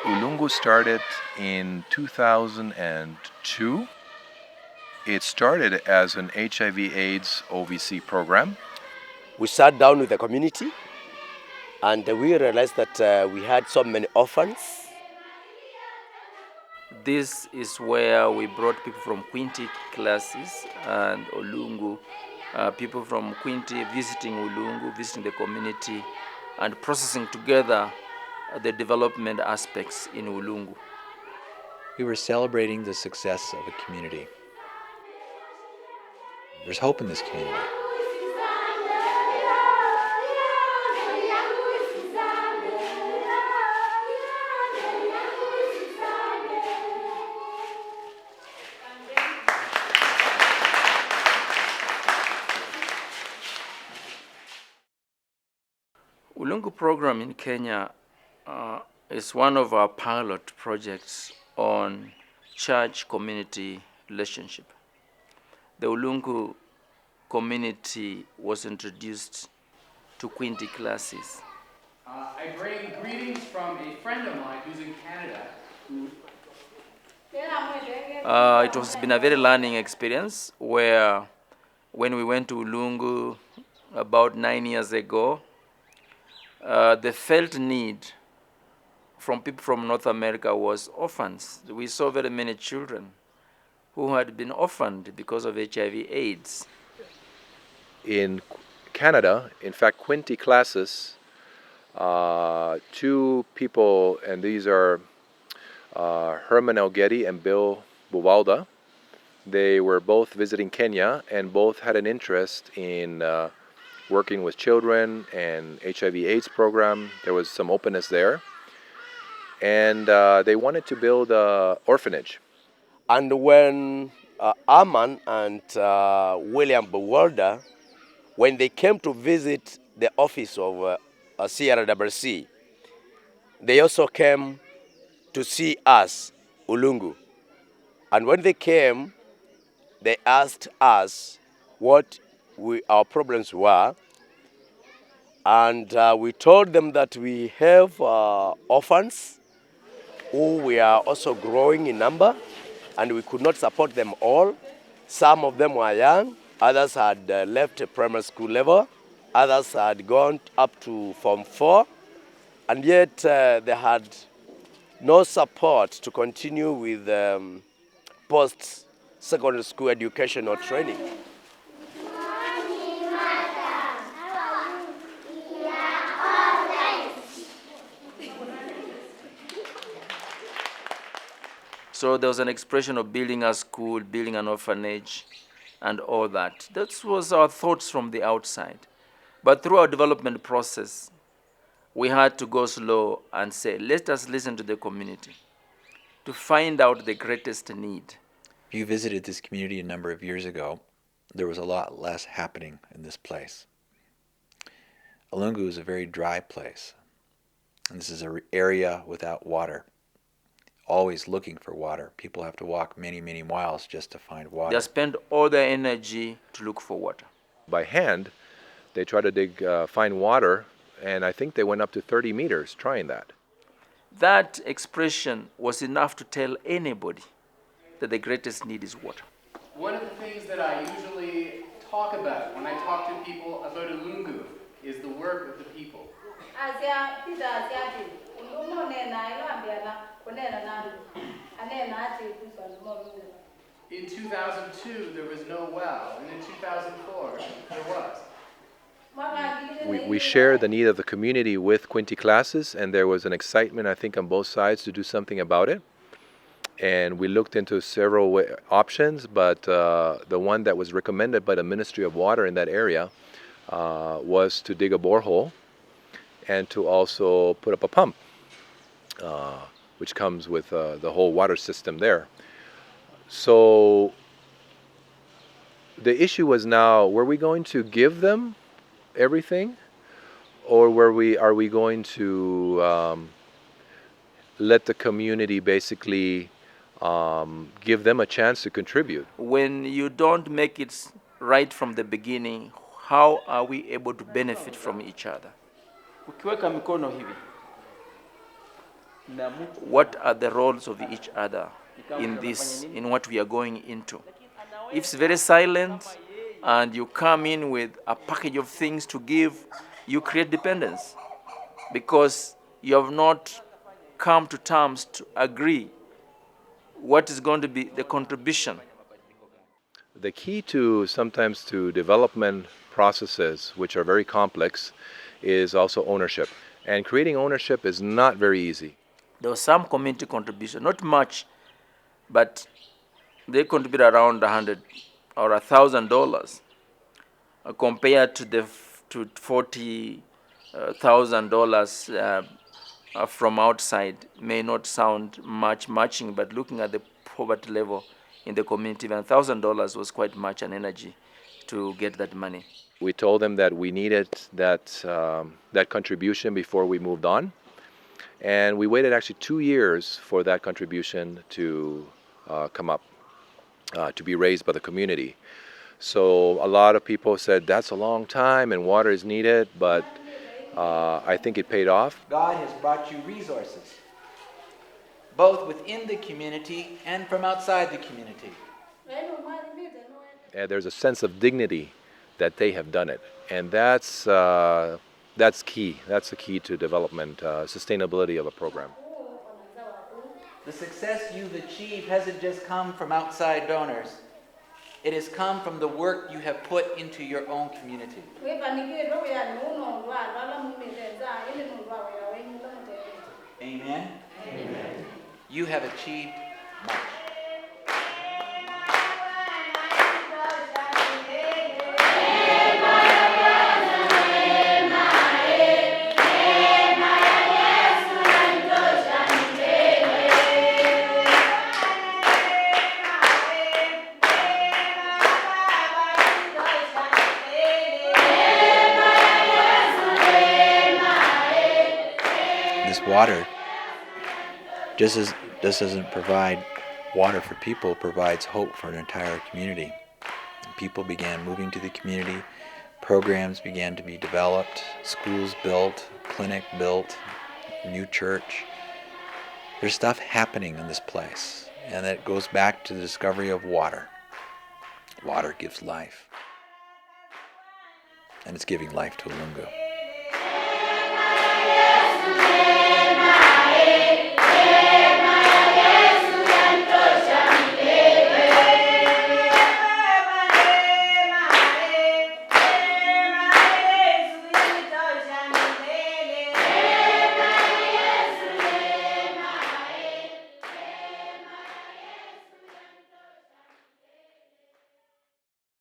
Ulungu started in 2002. It started as an HIV/AIDS OVC program. We sat down with the community and we realized that we had so many orphans. This is where we brought people from Quinte Classis and Ulungu, people from Quinte visiting Ulungu, visiting the community, and processing together the development aspects in Ulungu. We were celebrating the success of a community. There's hope in this community. Ulungu program in Kenya is one of our pilot projects on church-community relationship. The Ulungu community was introduced to Quinte Classis. I bring greetings from a friend of mine who's in Canada. It has been a very learning experience where when we went to Ulungu about 9 years ago, the felt need from people from North America was orphans. We saw very many children who had been orphaned because of HIV/AIDS. In Canada, in fact, Quinte Classis, two people, and these are Herman Elgeti and Bill Buwalda. They were both visiting Kenya and both had an interest in working with children and HIV/AIDS program. There was some openness there. And they wanted to build an orphanage. And when Arman and William Buwalda, when they came to visit the office of CRWRC, they also came to see us, Ulungu. And when they came, they asked us what our problems were. And we told them that we have orphans who we are also growing in number, and we could not support them all. Some of them were young, others had left primary school level, others had gone up to Form 4, and yet they had no support to continue with post-secondary school education or training. So there was an expression of building a school, building an orphanage, and all that. That was our thoughts from the outside. But through our development process, we had to go slow and say, let us listen to the community to find out the greatest need. If you visited this community a number of years ago, there was a lot less happening in this place. Ulungu is a very dry place, and this is an area without water. Always looking for water. People have to walk many, many miles just to find water. They spend all their energy to look for water. By hand, they try to find water, and I think they went up to 30 meters trying that. That expression was enough to tell anybody that the greatest need is water. One of the things that I usually talk about when I talk to people about Ulungu is the work of the people. In 2002, there was no well, and in 2004, there was. We shared the need of the community with Quinte Classis, and there was an excitement, I think, on both sides to do something about it. And we looked into several options, but the one that was recommended by the Ministry of Water in that area was to dig a borehole and to also put up a pump, which comes with the whole water system there. So the issue was now, were we going to give them everything, or are we going to let the community basically give them a chance to contribute? When you don't make it right from the beginning, how are we able to benefit from each other? Ukiweka mikono hivi, what are the roles of each other in this, in what we are going into. If it's very silent and you come in with a package of things to give, you create dependence because you have not come to terms to agree what is going to be the contribution. The key to sometimes to development processes, which are very complex, is also ownership. And creating ownership is not very easy. There was some community contribution, not much, but they contribute around $100 or $1,000 compared to the to $40,000 from outside. May not sound much matching, but looking at the poverty level in the community, even $1,000 was quite much an energy to get that money. We told them that we needed that contribution before we moved on, and we waited actually 2 years for that contribution to come up, to be raised by the community. So a lot of people said that's a long time and water is needed, but I think it paid off. God has brought you resources, both within the community and from outside the community. And there's a sense of dignity that they have done it, and that's key. That's the key to development, sustainability of a program. The success you've achieved hasn't just come from outside donors. It has come from the work you have put into your own community. Amen? Amen. You have achieved much. This water just doesn't provide water for people, it provides hope for an entire community. People began moving to the community, programs began to be developed, schools built, clinic built, new church. There's stuff happening in this place, and that goes back to the discovery of water. Water gives life, and it's giving life to Ulungu.